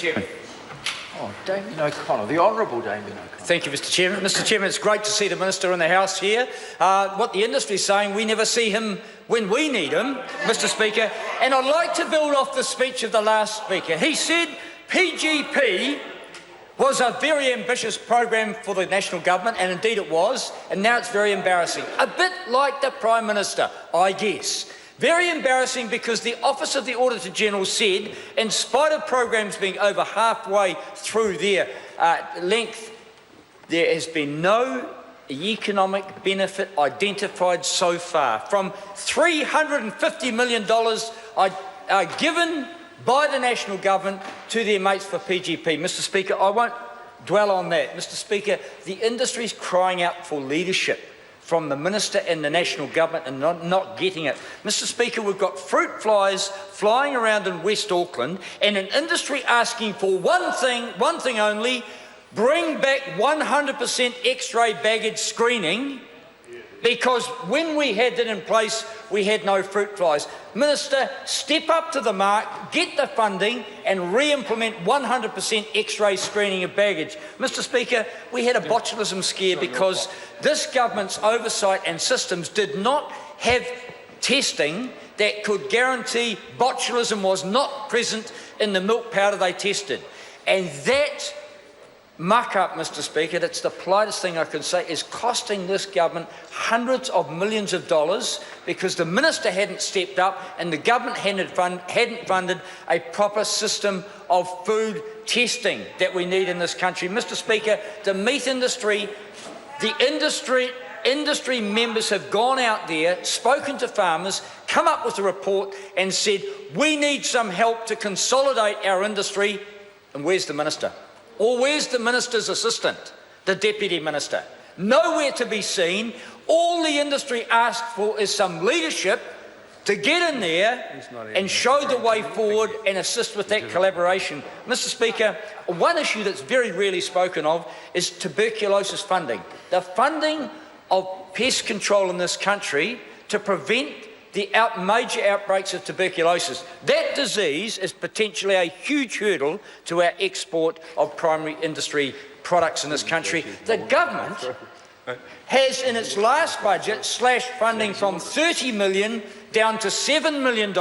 Chairman. Oh, Damien O'Connor, the Honourable Damien O'Connor. Thank you, Mr Chairman. Mr Chairman, it's great to see the Minister in the House here. What the industry is saying, we never see him when we need him, Mr Speaker. And I'd like to build off the speech of the last speaker. He said PGP was a very ambitious program for the national government, and indeed it was, and now it's very embarrassing. A bit like the Prime Minister, I guess. Very embarrassing because the Office of the Auditor General said, in spite of programs being over halfway through their length, there has been no economic benefit identified so far. From $350 million given by the national government to their mates for PGP. Mr Speaker, I won't dwell on that. Mr Speaker, the industry is crying out for leadership from the Minister and the national government and not getting it. Mr Speaker, we've got fruit flies flying around in West Auckland and an industry asking for one thing only: bring back 100% X-ray baggage screening, because when we had that in place, we had no fruit flies. Minister, step up to the mark, get the funding and re-implement 100% X-ray screening of baggage. Mr Speaker, we had a botulism scare because this government's oversight and systems did not have testing that could guarantee botulism was not present in the milk powder they tested. And that muck-up, Mr Speaker, that's the politest thing I can say, is costing this government hundreds of millions of dollars because the Minister hadn't stepped up and the government hadn't funded a proper system of food testing that we need in this country. Mr Speaker, the meat industry, industry members have gone out there, spoken to farmers, come up with a report and said, we need some help to consolidate our industry. And where's the Minister? Or where's the Minister's assistant, the Deputy Minister? Nowhere to be seen. All the industry asked for is some leadership to get in there and show the way forward and assist with that collaboration. Mr Speaker, one issue that's very rarely spoken of is tuberculosis funding. The funding of pest control in this country to prevent the major outbreaks of tuberculosis. That disease is potentially a huge hurdle to our export of primary industry products in this country. The government has, in its last budget, slashed funding from $30 million down to $7 million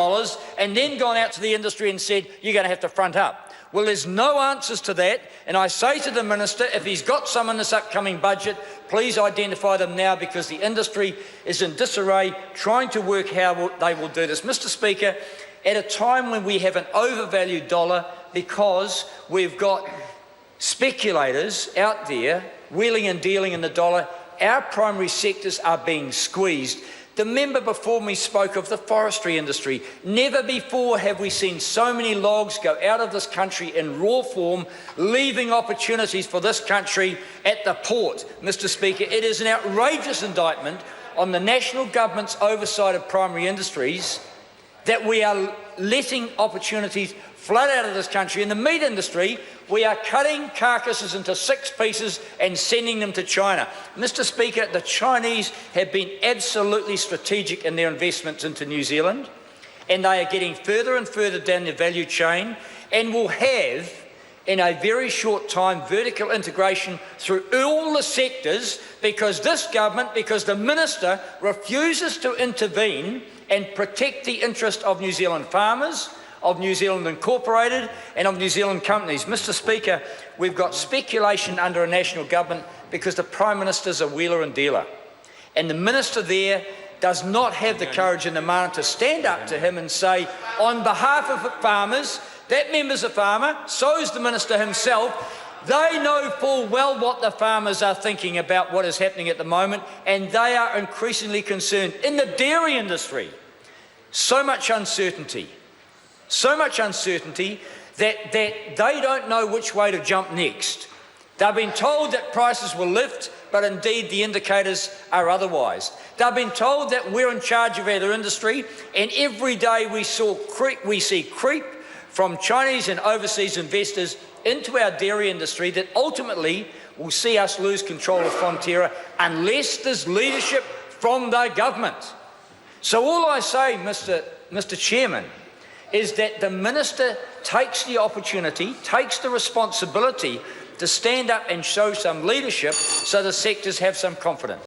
and then gone out to the industry and said, you're going to have to front up. Well, there's no answers to that, and I say to the Minister, if he's got some in this upcoming budget, please identify them now, because the industry is in disarray trying to work how they will do this. Mr Speaker, at a time when we have an overvalued dollar because we've got speculators out there wheeling and dealing in the dollar, our primary sectors are being squeezed. The member before me spoke of the forestry industry. Never before have we seen so many logs go out of this country in raw form, leaving opportunities for this country at the port. Mr Speaker, it is an outrageous indictment on the national government's oversight of primary industries that we are letting opportunities flood out of this country. In the meat industry, we are cutting carcasses into 6 pieces and sending them to China. Mr Speaker, the Chinese have been absolutely strategic in their investments into New Zealand, and they are getting further and further down the value chain and will have, in a very short time, vertical integration through all the sectors, because this government, because the Minister refuses to intervene and protect the interest of New Zealand farmers, of New Zealand Incorporated and of New Zealand companies. Mr Speaker, we've got speculation under a national government because the Prime Minister's a wheeler and dealer. And the Minister there does not have the courage and the mind to stand up to him and say, on behalf of farmers, that member's a farmer, so is the Minister himself, they know full well what the farmers are thinking about what is happening at the moment, and they are increasingly concerned. In the dairy industry, so much uncertainty that they don't know which way to jump next. They've been told that prices will lift, but indeed the indicators are otherwise. They've been told that we're in charge of our industry, and every day we see creep from Chinese and overseas investors into our dairy industry that ultimately will see us lose control of Fonterra unless there's leadership from the government. So all I say, Mr Chairman, is that the Minister takes the opportunity, takes the responsibility to stand up and show some leadership so the sectors have some confidence.